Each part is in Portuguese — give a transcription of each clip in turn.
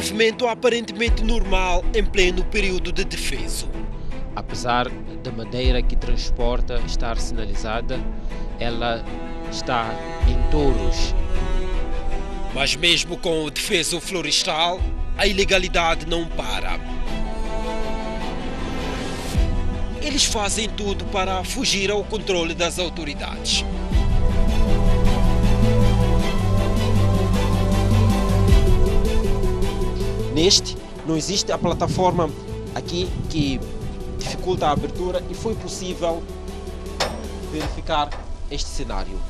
movimento aparentemente normal em pleno período de defeso. Apesar da madeira que transporta estar sinalizada, ela está em touros. Mas mesmo com o defeso florestal, a ilegalidade não para. Eles fazem tudo para fugir ao controle das autoridades. Neste, não existe a plataforma aqui que dificulta a abertura e foi possível verificar este cenário.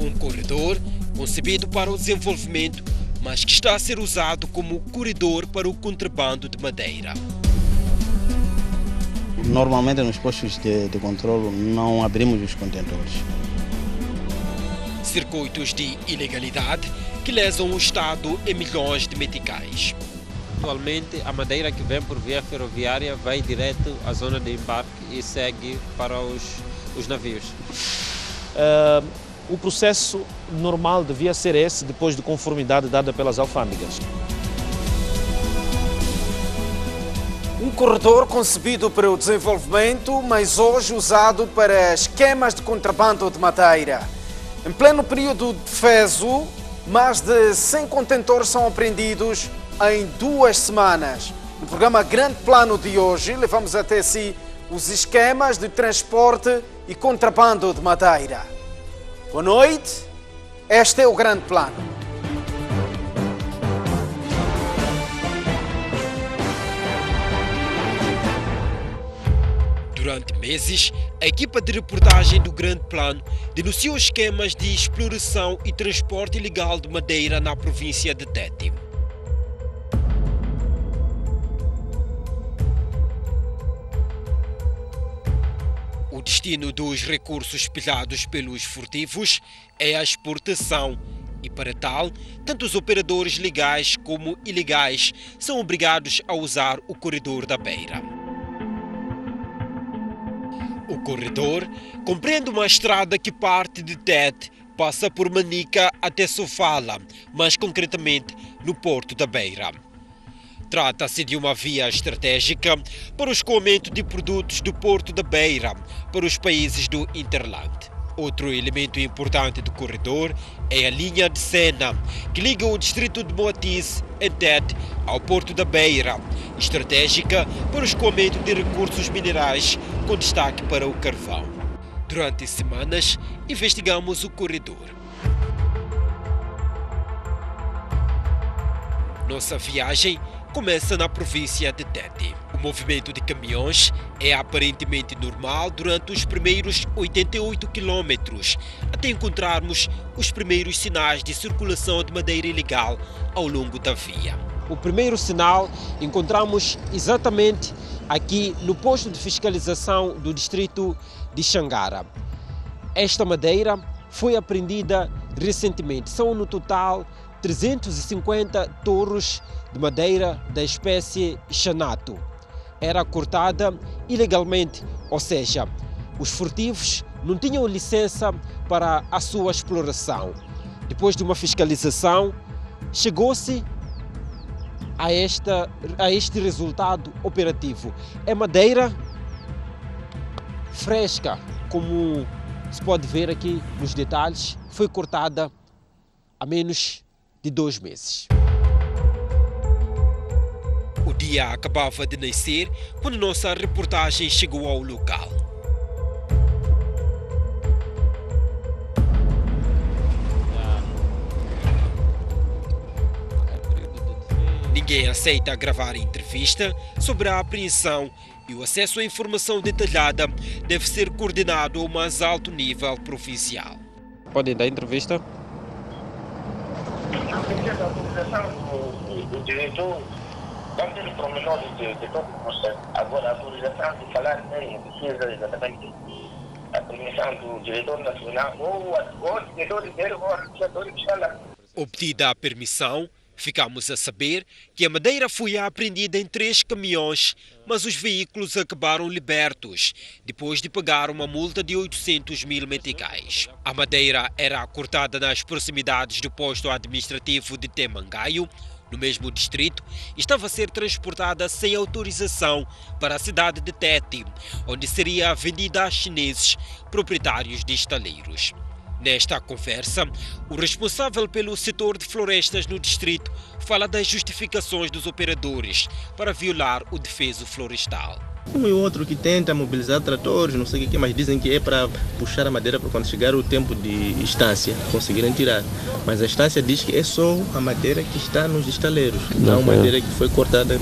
Um corredor concebido para o desenvolvimento, mas que está a ser usado como corredor para o contrabando de madeira. Normalmente nos postos de controle não abrimos os contentores. Circuitos de ilegalidade que lesam o Estado em milhões de meticais. Atualmente, a madeira que vem por via ferroviária vai direto à zona de embarque e segue para os navios. O processo normal devia ser esse, depois de conformidade dada pelas alfândegas. Um corredor concebido para o desenvolvimento, mas hoje usado para esquemas de contrabando de madeira. Em pleno período de defeso, mais de 100 contentores são apreendidos em 2 semanas. No programa Grande Plano de hoje, levamos até si os esquemas de transporte e contrabando de madeira. Boa noite, este é o Grande Plano. Durante meses, a equipa de reportagem do Grande Plano denunciou esquemas de exploração e transporte ilegal de madeira na província de Tete. O destino dos recursos pilhados pelos furtivos é a exportação e, para tal, tanto os operadores legais como ilegais são obrigados a usar o corredor da beira. O corredor compreende uma estrada que parte de Tete, passa por Manica até Sofala, mais concretamente no Porto da Beira. Trata-se de uma via estratégica para o escoamento de produtos do Porto da Beira para os países do Interland. Outro elemento importante do corredor é a linha de Sena, que liga o distrito de Moatize, em Tete, ao Porto da Beira, estratégica para o escoamento de recursos minerais, com destaque para o carvão. Durante semanas, investigamos o corredor. Nossa viagem começa na província de Tete. O movimento de caminhões é aparentemente normal durante os primeiros 88 quilômetros, até encontrarmos os primeiros sinais de circulação de madeira ilegal ao longo da via. O primeiro sinal encontramos exatamente aqui no posto de fiscalização do distrito de Xangara. Esta madeira foi apreendida recentemente. São no total 350 touros de madeira da espécie Xanato. Era cortada ilegalmente, ou seja, os furtivos não tinham licença para a sua exploração. Depois de uma fiscalização, chegou-se a este resultado operativo. É madeira fresca, como se pode ver aqui nos detalhes, foi cortada há menos de 2 meses. O dia acabava de nascer quando nossa reportagem chegou ao local. Ninguém aceita gravar entrevista sobre a apreensão e o acesso à informação detalhada deve ser coordenado ao mais alto nível provincial. Podem dar entrevista? Não precisa autorização do diretor, vamos ter pormenores de todo o processo. Agora, a autorização de falar nem precisa exatamente a permissão do diretor nacional ou o diretor inteiro ou o administrador fiscal. Obtida a permissão, Ficamos a saber que a madeira foi apreendida em 3 caminhões, mas os veículos acabaram libertos, depois de pagar uma multa de 800 mil meticais. A madeira era cortada nas proximidades do posto administrativo de Temangaio, no mesmo distrito, e estava a ser transportada sem autorização para a cidade de Tete, onde seria vendida a chineses, proprietários de estaleiros. Nesta conversa, o responsável pelo setor de florestas no distrito fala das justificações dos operadores para violar o defeso florestal. Um e outro que tenta mobilizar tratores, não sei o que, mas dizem que é para puxar a madeira para quando chegar o tempo de estância, conseguirem tirar. Mas a estância diz que é só a madeira que está nos estaleiros, não a madeira que foi cortada.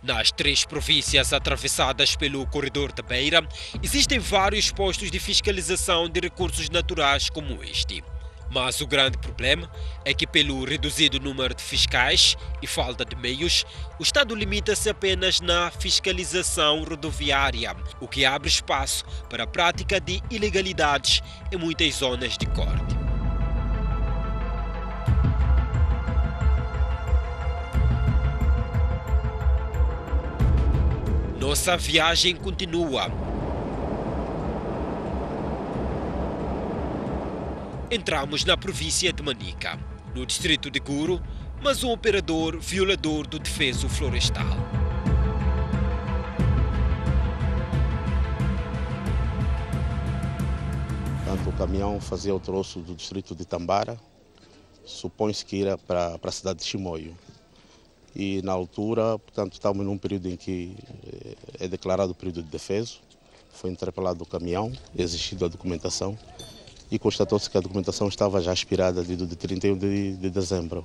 Nas 3 províncias atravessadas pelo corredor da Beira, existem vários postos de fiscalização de recursos naturais como este. Mas o grande problema é que, pelo reduzido número de fiscais e falta de meios, o Estado limita-se apenas na fiscalização rodoviária, o que abre espaço para a prática de ilegalidades em muitas zonas de corte. Nossa viagem continua. Entramos na província de Manica, no distrito de Guro, mas um operador violador do defeso florestal. Portanto, o caminhão fazia o troço do distrito de Tambara, supõe-se que ia para a cidade de Chimoio. E na altura, portanto, estamos num período em que é declarado o período de defeso. Foi interpelado o caminhão, exigido a documentação e constatou-se que a documentação estava já expirada desde de 31 de dezembro.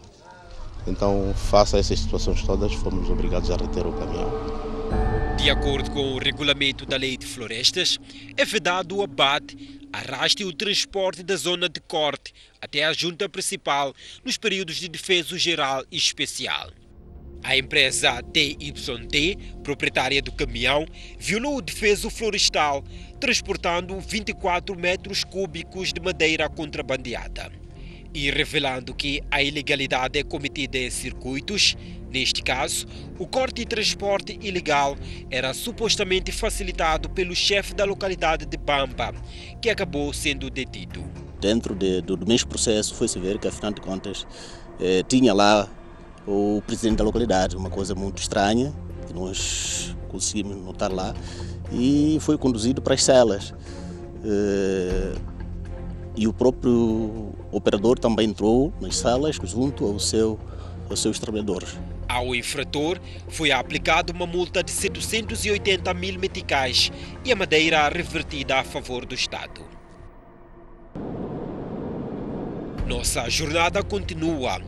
Então, face a essas situações todas, fomos obrigados a reter o caminhão. De acordo com o regulamento da Lei de Florestas, é vedado o abate, arraste e o transporte da zona de corte até a junta principal nos períodos de defeso geral e especial. A empresa TYT, proprietária do caminhão, violou o defeso florestal, transportando 24 metros cúbicos de madeira contrabandeada. E revelando que a ilegalidade é cometida em circuitos, neste caso, o corte e transporte ilegal era supostamente facilitado pelo chefe da localidade de Bamba, que acabou sendo detido. Dentro do mesmo processo foi-se ver que, afinal de contas, tinha lá o presidente da localidade, uma coisa muito estranha, que nós conseguimos notar lá, e foi conduzido para as celas. E o próprio operador também entrou nas salas junto aos seus trabalhadores. Ao infrator foi aplicada uma multa de 780 mil meticais e a madeira revertida a favor do Estado. Nossa jornada continua.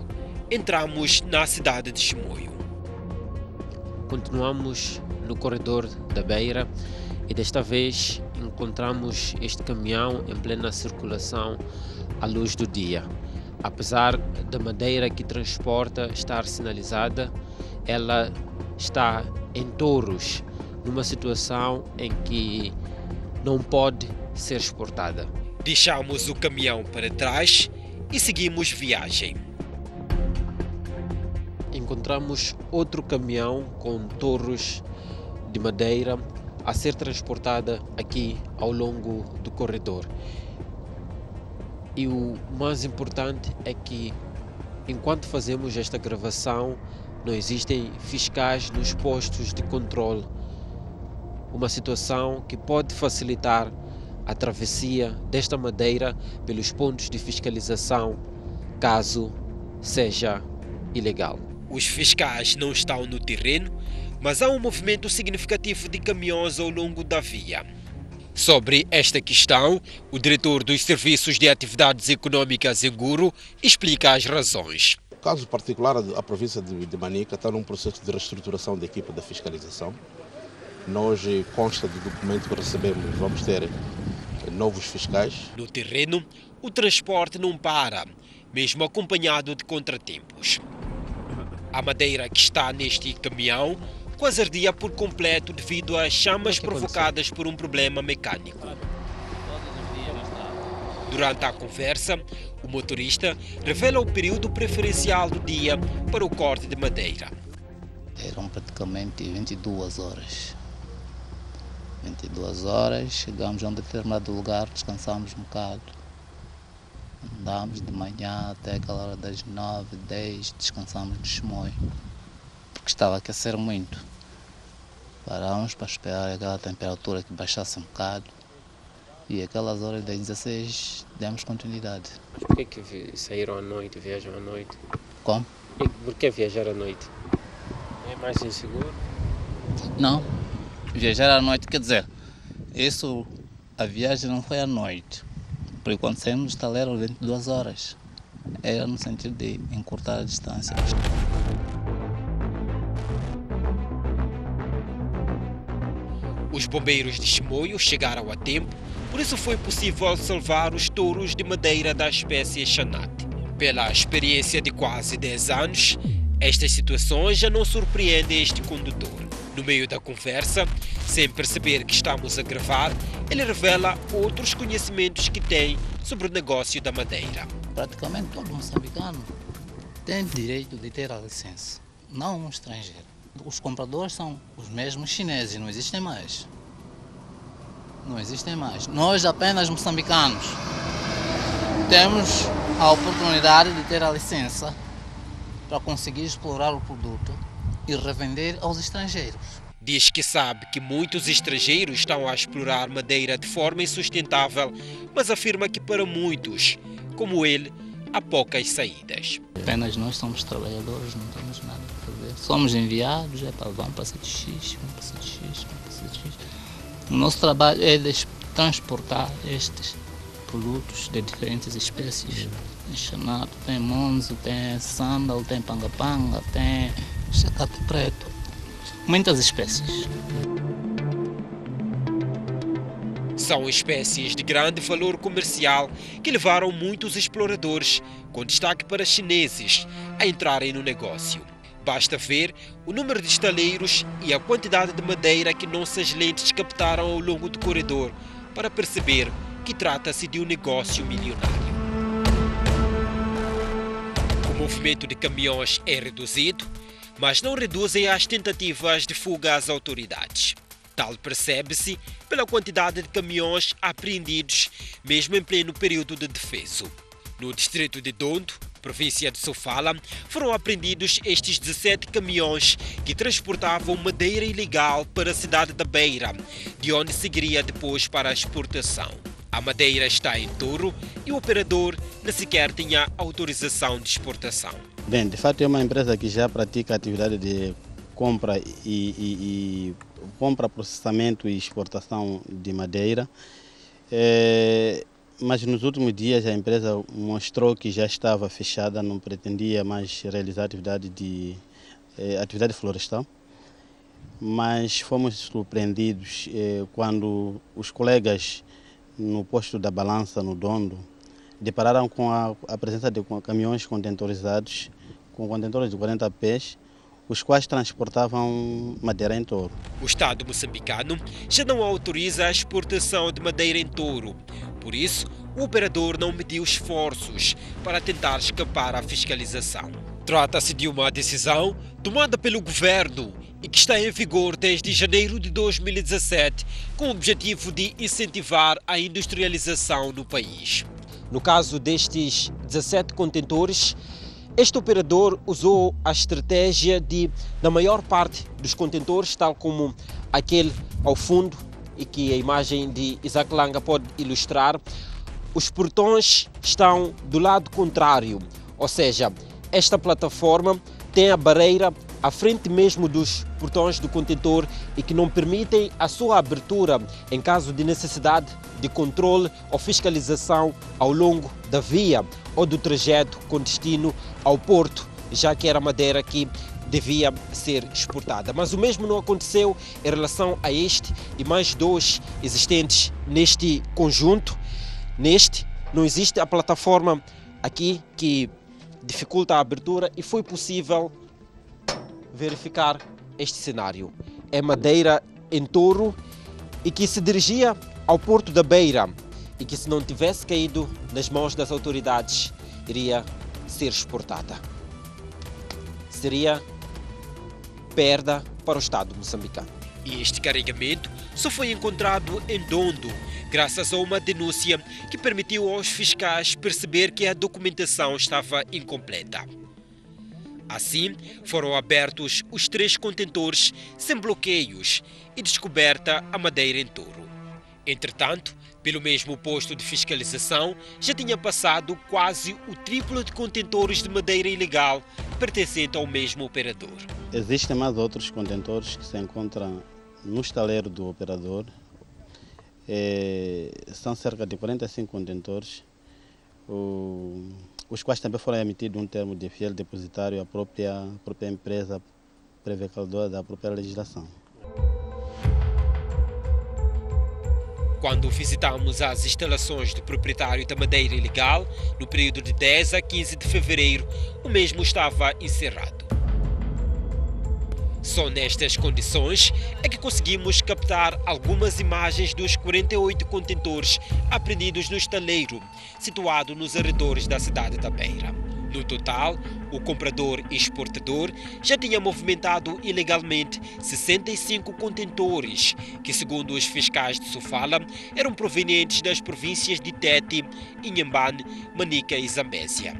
Entramos na cidade de Chimoio. Continuamos no corredor da Beira e desta vez encontramos este caminhão em plena circulação à luz do dia. Apesar da madeira que transporta estar sinalizada, ela está em touros, numa situação em que não pode ser exportada. Deixamos o caminhão para trás e seguimos viagem. Encontramos outro caminhão com touros de madeira a ser transportada aqui ao longo do corredor. E o mais importante é que, enquanto fazemos esta gravação, não existem fiscais nos postos de controle. Uma situação que pode facilitar a travessia desta madeira pelos pontos de fiscalização, caso seja ilegal. Os fiscais não estão no terreno, mas há um movimento significativo de caminhões ao longo da via. Sobre esta questão, o diretor dos Serviços de Atividades Econômicas em Guro explica as razões. No caso particular, a província de Manica está num processo de reestruturação da equipa da fiscalização. Nós, consta do documento que recebemos, vamos ter novos fiscais. No terreno, o transporte não para, mesmo acompanhado de contratempos. A madeira que está neste caminhão quase ardia por completo devido às chamas provocadas por um problema mecânico. Durante a conversa, o motorista revela o período preferencial do dia para o corte de madeira. Eram praticamente 22 horas. 22 horas, chegamos a um determinado lugar, descansamos um bocado. Andámos de manhã até aquela hora das 9, 10, descansamos no Chimoio, porque estava a aquecer muito. Parámos para esperar aquela temperatura que baixasse um bocado e aquelas horas das 16 demos continuidade. Por que saíram à noite, viajam à noite? Como? Por que viajar à noite? É mais inseguro? Não, viajar à noite, quer dizer, a viagem não foi à noite, porque quando saímos do estaleiro 22 horas, era no sentido de encurtar a distância. Os bombeiros de Chimoio chegaram a tempo, por isso foi possível salvar os touros de madeira da espécie Xanate. Pela experiência de quase 10 anos, estas situações já não surpreendem este condutor. No meio da conversa, sem perceber que estamos a gravar, ele revela outros conhecimentos que tem sobre o negócio da madeira. Praticamente todo moçambicano tem direito de ter a licença, não um estrangeiro. Os compradores são os mesmos chineses, não existem mais. Não existem mais. Nós, apenas moçambicanos, temos a oportunidade de ter a licença para conseguir explorar o produto e revender aos estrangeiros. Diz que sabe que muitos estrangeiros estão a explorar madeira de forma insustentável, mas afirma que para muitos, como ele, há poucas saídas. Apenas nós somos trabalhadores, não temos nada a fazer. Somos enviados, vamos para sítio X, vamos para sítio X, vamos para sítio X. O nosso trabalho é de transportar estes produtos de diferentes espécies. Tem xanato, tem monzo, tem sândalo, tem panga-panga, tem chacate preto. Muitas espécies. São espécies de grande valor comercial que levaram muitos exploradores, com destaque para chineses, a entrarem no negócio. Basta ver o número de estaleiros e a quantidade de madeira que nossas lentes captaram ao longo do corredor para perceber que trata-se de um negócio milionário. O movimento de caminhões é reduzido, mas não reduzem as tentativas de fuga às autoridades. Tal percebe-se pela quantidade de caminhões apreendidos, mesmo em pleno período de defeso. No distrito de Dondo, província de Sofala, foram apreendidos estes 17 caminhões que transportavam madeira ilegal para a cidade da Beira, de onde seguiria depois para a exportação. A madeira está em Touro e o operador nem sequer tinha autorização de exportação. Bem, de fato é uma empresa que já pratica a atividade de compra compra, processamento e exportação de madeira. Mas nos últimos dias a empresa mostrou que já estava fechada, não pretendia mais realizar atividade florestal. Mas fomos surpreendidos quando os colegas no posto da balança, no Dondo, depararam com a presença de caminhões contentorizados, com contentores de 40 pés, os quais transportavam madeira em touro. O Estado moçambicano já não autoriza a exportação de madeira em touro. Por isso, o operador não mediu esforços para tentar escapar à fiscalização. Trata-se de uma decisão tomada pelo governo e que está em vigor desde janeiro de 2017, com o objetivo de incentivar a industrialização no país. No caso destes 17 contentores, este operador usou a estratégia de, na maior parte dos contentores, tal como aquele ao fundo e que a imagem de Isaac Langa pode ilustrar, os portões estão do lado contrário, ou seja, esta plataforma tem a barreira à frente mesmo dos portões do contentor e que não permitem a sua abertura em caso de necessidade de controle ou fiscalização ao longo da via ou do trajeto com destino ao porto, já que era madeira que devia ser exportada. Mas o mesmo não aconteceu em relação a este e mais dois existentes neste conjunto. Neste não existe a plataforma aqui que dificulta a abertura e foi possível verificar este cenário. É madeira em touro e que se dirigia ao Porto da Beira, e que, se não tivesse caído nas mãos das autoridades, iria ser exportada. Seria perda para o Estado moçambicano. E este carregamento só foi encontrado em Dondo, graças a uma denúncia que permitiu aos fiscais perceber que a documentação estava incompleta. Assim, foram abertos os 3 contentores sem bloqueios e descoberta a madeira em touro. Entretanto, pelo mesmo posto de fiscalização, já tinha passado quase o triplo de contentores de madeira ilegal pertencente ao mesmo operador. Existem mais outros contentores que se encontram no estaleiro do operador. São cerca de 45 contentores, os quais também foram emitidos um termo de fiel depositário à própria empresa prevaricatora da própria legislação. Quando visitamos as instalações do proprietário da madeira ilegal, no período de 10 a 15 de fevereiro, o mesmo estava encerrado. Só nestas condições é que conseguimos captar algumas imagens dos 48 contentores apreendidos no estaleiro, situado nos arredores da cidade da Beira. No total, o comprador e exportador já tinha movimentado ilegalmente 65 contentores, que, segundo os fiscais de Sofala, eram provenientes das províncias de Tete, Inhambane, Manica e Zambésia.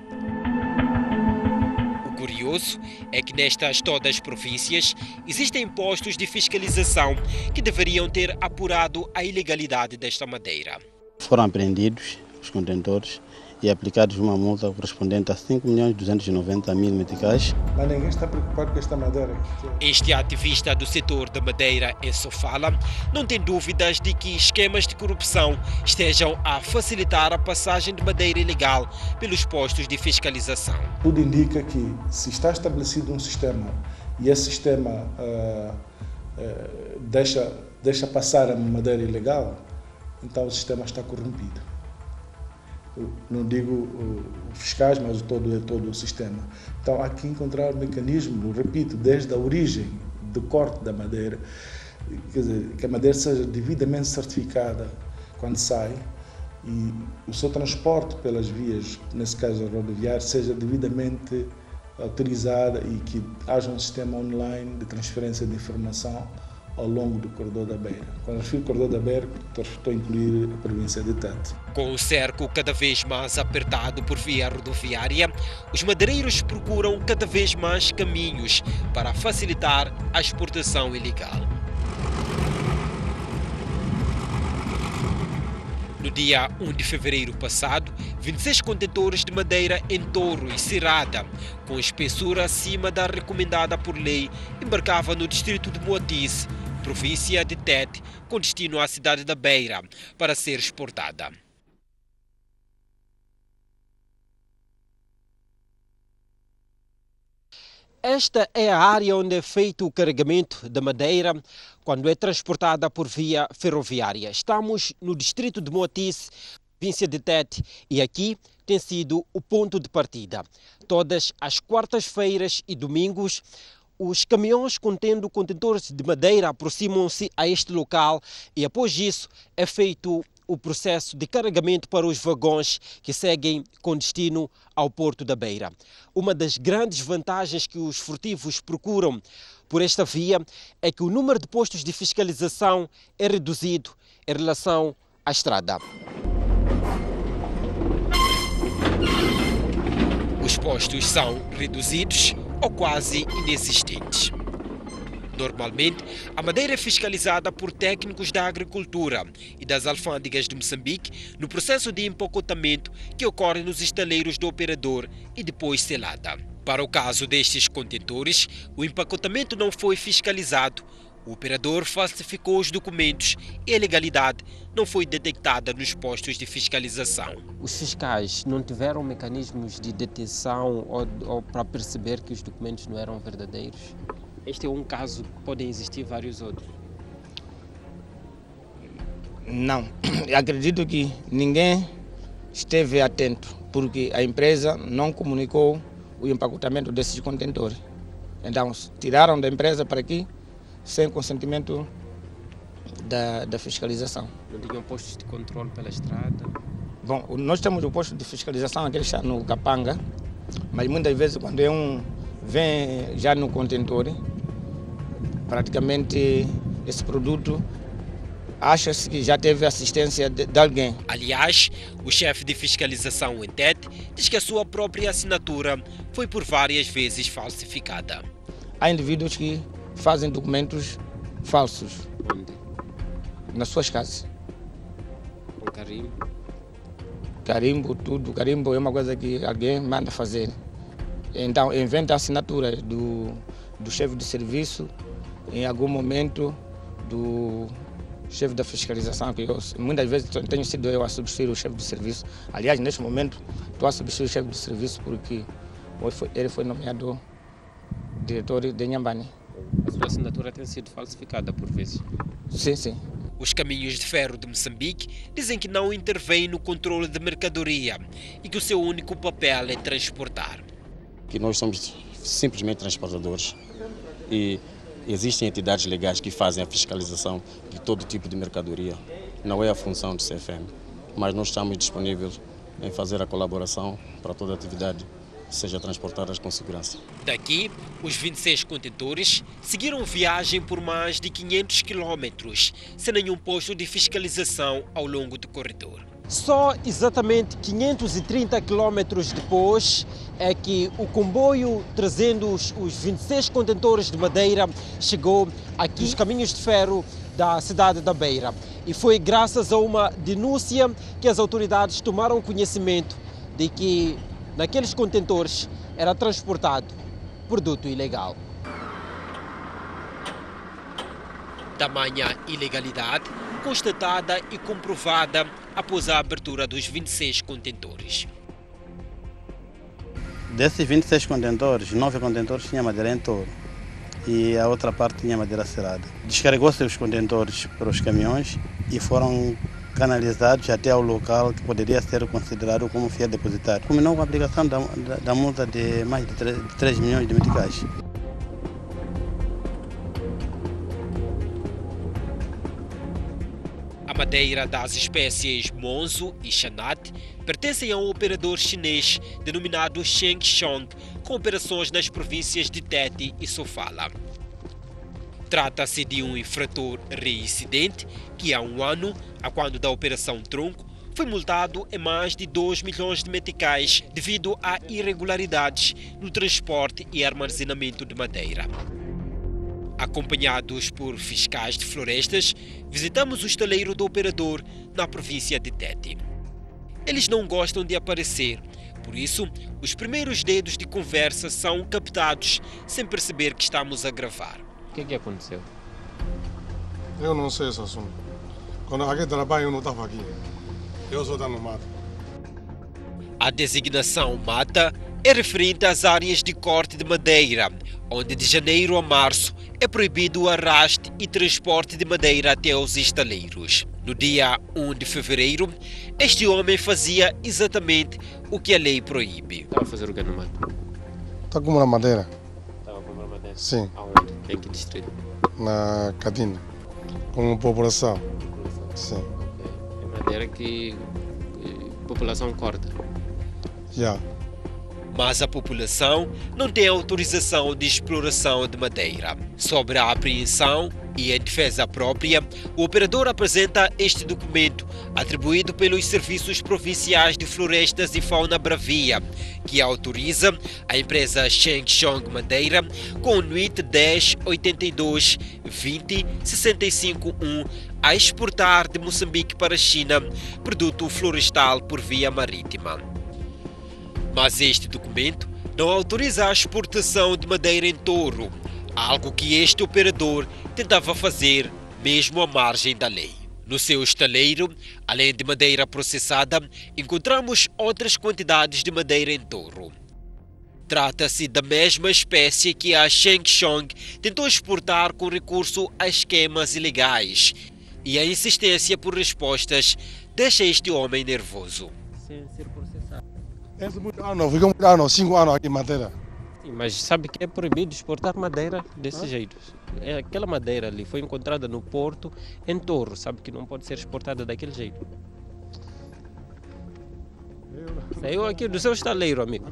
O curioso é que nestas todas as províncias existem postos de fiscalização que deveriam ter apurado a ilegalidade desta madeira. Foram apreendidos os contentores e aplicados uma multa correspondente a 5.290.000 meticais. Mas ninguém está preocupado com esta madeira. Este ativista do setor da madeira em Sofala não tem dúvidas de que esquemas de corrupção estejam a facilitar a passagem de madeira ilegal pelos postos de fiscalização. Tudo indica que, se está estabelecido um sistema e esse sistema deixa passar a madeira ilegal, então o sistema está corrompido. Não digo os fiscais, mas todo o sistema. Então há que encontrar mecanismo, repito, desde a origem do corte da madeira, quer dizer, que a madeira seja devidamente certificada quando sai e o seu transporte pelas vias, nesse caso rodoviário, seja devidamente autorizada e que haja um sistema online de transferência de informação ao longo do corredor da Beira. Quando eu refiro corredor da Beira, estou a incluir a província de Tete. Com o cerco cada vez mais apertado por via rodoviária, os madeireiros procuram cada vez mais caminhos para facilitar a exportação ilegal. No dia 1 de fevereiro passado, 26 contentores de madeira em Touro e Cirrada, com espessura acima da recomendada por lei, embarcavam no distrito de Moatize, província de Tete, com destino à cidade da Beira, para ser exportada. Esta é a área onde é feito o carregamento da madeira quando é transportada por via ferroviária. Estamos no distrito de Moatize, província de Tete, e aqui tem sido o ponto de partida. Todas as quartas-feiras e domingos, os caminhões contendo contentores de madeira aproximam-se a este local e, após isso, é feito o processo de carregamento para os vagões que seguem com destino ao Porto da Beira. Uma das grandes vantagens que os furtivos procuram por esta via é que o número de postos de fiscalização é reduzido em relação à estrada. Os postos são reduzidos ou quase inexistentes. Normalmente, a madeira é fiscalizada por técnicos da agricultura e das alfândegas de Moçambique no processo de empacotamento que ocorre nos estaleiros do operador e depois selada. Para o caso destes contentores, o empacotamento não foi fiscalizado, o operador falsificou os documentos e a ilegalidade não foi detectada nos postos de fiscalização. Os fiscais não tiveram mecanismos de detenção ou para perceber que os documentos não eram verdadeiros? Este é um caso, podem existir vários outros. Não, eu acredito que ninguém esteve atento, porque a empresa não comunicou o empacotamento desses contentores. Então, tiraram da empresa para aqui, sem consentimento da fiscalização. Não tinham postos de controle pela estrada? Bom, nós temos o posto de fiscalização aquele está no Capanga, mas muitas vezes quando vem já no contentor, praticamente esse produto acha-se que já teve assistência de alguém. Aliás, o chefe de fiscalização em Tete diz que a sua própria assinatura foi por várias vezes falsificada. Há indivíduos que fazem documentos falsos. Onde? Nas suas casas. Com carimbo? Carimbo, tudo. Carimbo é uma coisa que alguém manda fazer. Então, inventa a assinatura do chefe de serviço, em algum momento do chefe da fiscalização, que muitas vezes tenho sido eu a substituir o chefe de serviço. Aliás, neste momento, estou a substituir o chefe de serviço porque ele foi nomeado diretor de Inhambane. A sua assinatura tem sido falsificada por vezes? Sim, sim. Os caminhos de ferro de Moçambique dizem que não intervêm no controle de mercadoria e que o seu único papel é transportar. Que nós somos simplesmente transportadores e existem entidades legais que fazem a fiscalização de todo tipo de mercadoria. Não é a função do CFM, mas nós estamos disponíveis em fazer a colaboração para toda a atividade seja transportadas com segurança. Daqui, os 26 contentores seguiram viagem por mais de 500 quilômetros, sem nenhum posto de fiscalização ao longo do corredor. Só exatamente 530 quilômetros depois é que o comboio trazendo os 26 contentores de madeira chegou aqui nos caminhos de ferro da cidade da Beira. E foi graças a uma denúncia que as autoridades tomaram conhecimento de que naqueles contentores era transportado produto ilegal. Tamanha ilegalidade constatada e comprovada após a abertura dos 26 contentores. Desses 26 contentores, 9 contentores tinham madeira em touro e a outra parte tinha madeira serrada. Descarregou-se os contentores para os caminhões e foram canalizados até ao local que poderia ser considerado como fiel depositário. Culminou com a aplicação da multa de mais de 3 milhões de meticais. A madeira das espécies Monzo e Shanat pertencem a um operador chinês denominado Shengshong, com operações nas províncias de Tete e Sofala. Trata-se de um infrator reincidente que há um ano, a quando da Operação Tronco, foi multado em mais de 2 milhões de meticais devido a irregularidades no transporte e armazenamento de madeira. Acompanhados por fiscais de florestas, visitamos o estaleiro do operador na província de Tete. Eles não gostam de aparecer, por isso, os primeiros dedos de conversa são captados sem perceber que estamos a gravar. O que aconteceu? Eu não sei esse assunto. Quando alguém trabalha, eu não estava aqui. Eu só estou no mato. A designação mata é referente às áreas de corte de madeira, onde de janeiro a março é proibido o arraste e transporte de madeira até os estaleiros. No dia 1 de fevereiro, este homem fazia exatamente o que a lei proíbe. Estava a fazer o que no mato? Está como na madeira? Estava a comprar madeira? Sim. Aonde? Em que distrito? Na Cadina. Com população. Sim. Okay. É madeira que a população corta? Já. Mas a população não tem autorização de exploração de madeira. Sobre a apreensão e em defesa própria, o operador apresenta este documento atribuído pelos Serviços Provinciais de Florestas e Fauna Bravia, que autoriza a empresa Shengshong Madeira com o NUIT 1082 20 65 1 a exportar de Moçambique para a China produto florestal por via marítima. Mas este documento não autoriza a exportação de madeira em touro, algo que este operador tentava fazer mesmo à margem da lei. No seu estaleiro, além de madeira processada, encontramos outras quantidades de madeira em touro. Trata-se da mesma espécie que a Shengshong tentou exportar com recurso a esquemas ilegais, e a insistência por respostas deixa este homem nervoso. Sem ser processado. Ficou muito ano, 5 anos aqui em madeira. Sim, mas sabe que é proibido exportar madeira desse jeito. Aquela madeira ali foi encontrada no porto em Torro, sabe que não pode ser exportada daquele jeito. Saiu aqui do seu estaleiro, amigo.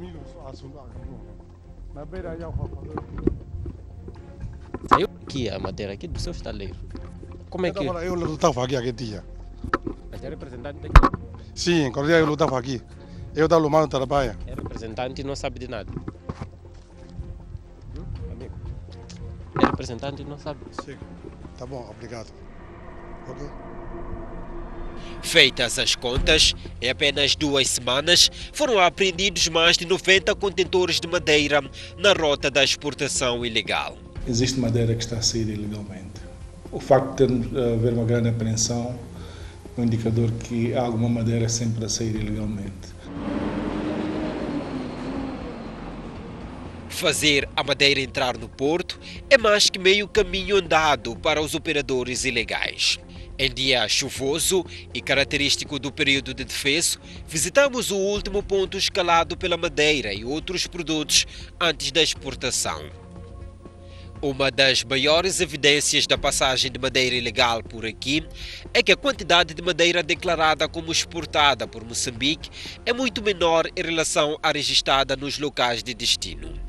Saiu aqui a madeira aqui do seu estaleiro. Como é que... Eu lutava aqui aquele dia. Mas é representante daqui? Sim, quando eu lutava aqui. Eu estava no trabalho. É representante e não sabe de nada. Amigo. É representante e não sabe. Sim. Tá bom, obrigado. Ok. Feitas as contas, em apenas 2 semanas foram apreendidos mais de 90 contentores de madeira na rota da exportação ilegal. Existe madeira que está a sair ilegalmente. O facto de haver uma grande apreensão é um indicador que há alguma madeira sempre a sair ilegalmente. Fazer a madeira entrar no porto é mais que meio caminho andado para os operadores ilegais. Em dia chuvoso e característico do período de defeso, visitamos o último ponto escalado pela madeira e outros produtos antes da exportação. Uma das maiores evidências da passagem de madeira ilegal por aqui é que a quantidade de madeira declarada como exportada por Moçambique é muito menor em relação à registrada nos locais de destino.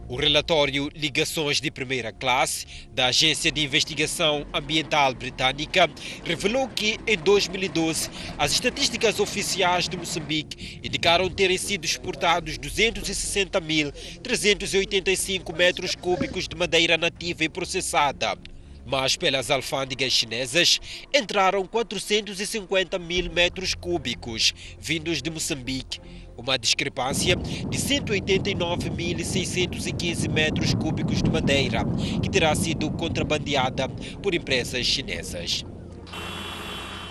O relatório Ligações de Primeira Classe da Agência de Investigação Ambiental Britânica revelou que, em 2012, as estatísticas oficiais de Moçambique indicaram terem sido exportados 260.385 metros cúbicos de madeira nativa e processada. Mas pelas alfândegas chinesas entraram 450.000 metros cúbicos vindos de Moçambique, uma discrepância de 189.615 metros cúbicos de madeira, que terá sido contrabandeada por empresas chinesas.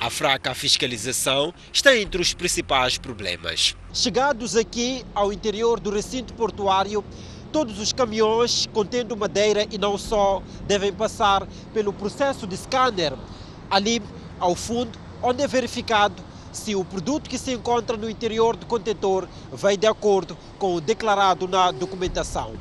A fraca fiscalização está entre os principais problemas. Chegados aqui ao interior do recinto portuário, todos os caminhões contendo madeira e não só devem passar pelo processo de scanner ali ao fundo, onde é verificado se o produto que se encontra no interior do contentor vai de acordo com o declarado na documentação.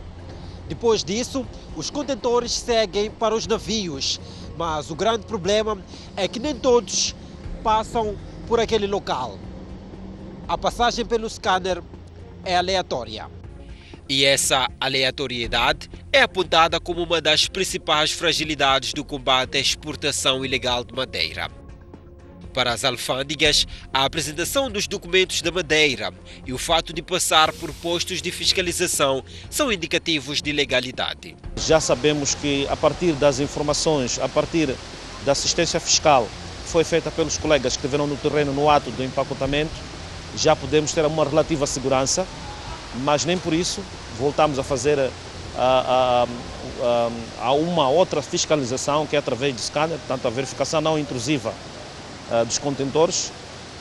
Depois disso, os contentores seguem para os navios, mas o grande problema é que nem todos passam por aquele local. A passagem pelo scanner é aleatória. E essa aleatoriedade é apontada como uma das principais fragilidades do combate à exportação ilegal de madeira. Para as alfândegas, a apresentação dos documentos da madeira e o fato de passar por postos de fiscalização são indicativos de legalidade. Já sabemos que, a partir das informações, a partir da assistência fiscal que foi feita pelos colegas que estiveram no terreno no ato do empacotamento, já podemos ter uma relativa segurança, mas nem por isso voltamos a fazer uma outra fiscalização, que é através de scanner, portanto a verificação não intrusiva dos contentores,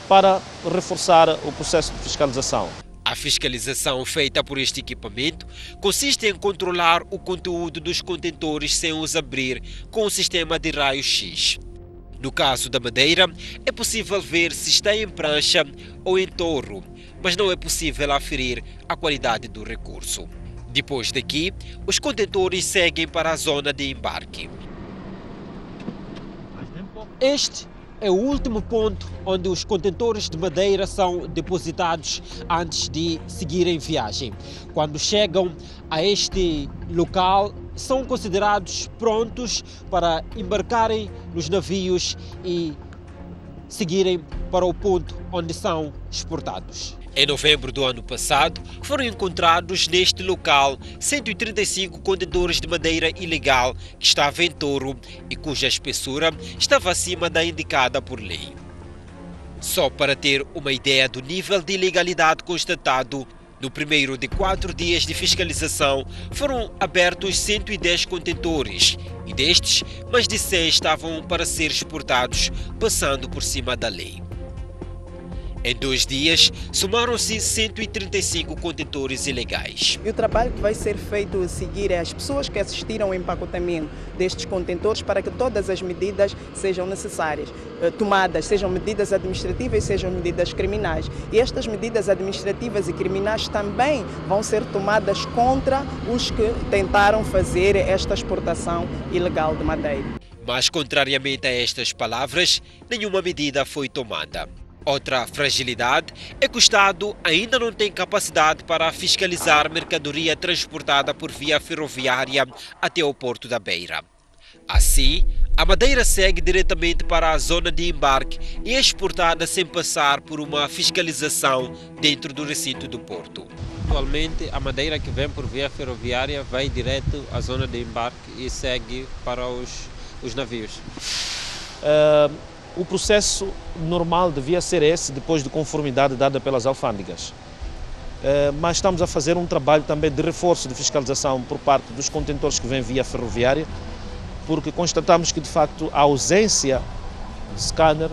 para reforçar o processo de fiscalização. A fiscalização feita por este equipamento consiste em controlar o conteúdo dos contentores sem os abrir com o sistema de raio-x. No caso da madeira, é possível ver se está em prancha ou em torro, mas não é possível aferir a qualidade do recurso. Depois daqui, os contentores seguem para a zona de embarque. Este é o último ponto onde os contentores de madeira são depositados antes de seguirem viagem. Quando chegam a este local, são considerados prontos para embarcarem nos navios e seguirem para o ponto onde são exportados. Em novembro do ano passado, foram encontrados neste local 135 contentores de madeira ilegal que estava em Torro e cuja espessura estava acima da indicada por lei. Só para ter uma ideia do nível de ilegalidade constatado, no primeiro de 4 dias de fiscalização foram abertos 110 contentores e destes, mais de 100 estavam para ser exportados, passando por cima da lei. Em 2 dias, somaram-se 135 contentores ilegais. E o trabalho que vai ser feito a seguir é as pessoas que assistiram ao empacotamento destes contentores para que todas as medidas sejam necessárias, tomadas, sejam medidas administrativas, sejam medidas criminais. E estas medidas administrativas e criminais também vão ser tomadas contra os que tentaram fazer esta exportação ilegal de madeira. Mas, contrariamente a estas palavras, nenhuma medida foi tomada. Outra fragilidade é que o Estado ainda não tem capacidade para fiscalizar mercadoria transportada por via ferroviária até o Porto da Beira. Assim, a madeira segue diretamente para a zona de embarque e é exportada sem passar por uma fiscalização dentro do recinto do porto. Atualmente, a madeira que vem por via ferroviária vai direto à zona de embarque e segue para os navios. O processo normal devia ser esse, depois de conformidade dada pelas alfândegas. Mas estamos a fazer um trabalho também de reforço de fiscalização por parte dos contentores que vêm via ferroviária, porque constatamos que, de facto, a ausência de scanner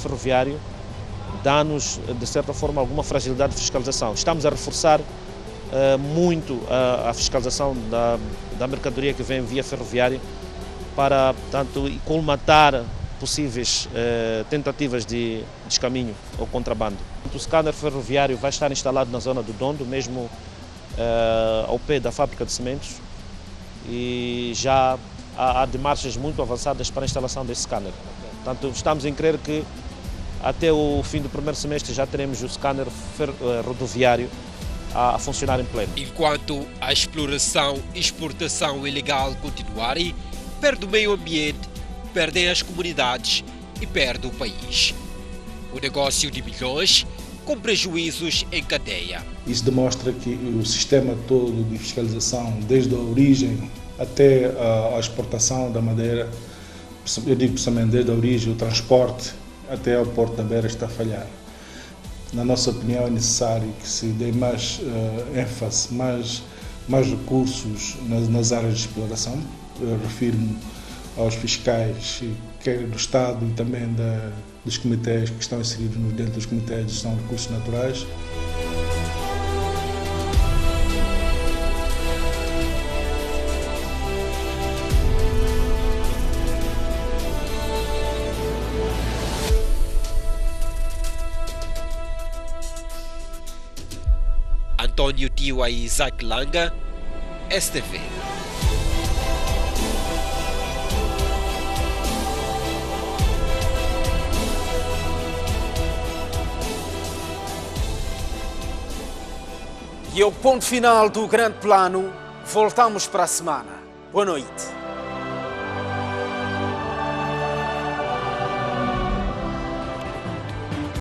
ferroviário dá-nos, de certa forma, alguma fragilidade de fiscalização. Estamos a reforçar muito a fiscalização da mercadoria que vem via ferroviária para, portanto, colmatar possíveis tentativas de descaminho ou contrabando. O scanner ferroviário vai estar instalado na zona do Dondo, mesmo ao pé da fábrica de cimentos, e já há demarches muito avançadas para a instalação desse scanner. Portanto, estamos em crer que até o fim do primeiro semestre já teremos o scanner rodoviário a funcionar em pleno. Enquanto a exploração e exportação ilegal continuarem, perde o meio ambiente, perdem as comunidades e perde o país. O negócio de milhões com prejuízos em cadeia. Isso demonstra que o sistema todo de fiscalização, desde a origem até a exportação da madeira, eu digo principalmente desde a origem, o transporte até ao Porto da Beira, está a falhar. Na nossa opinião, é necessário que se dê mais ênfase, mais recursos nas áreas de exploração. Eu refiro-me aos fiscais, quer do Estado e também dos comitês que estão inseridos dentro dos comitês de gestão de recursos naturais. Antônio Tiwa e Isaac Langa, STV. E ao ponto final do grande plano, voltamos para a semana. Boa noite.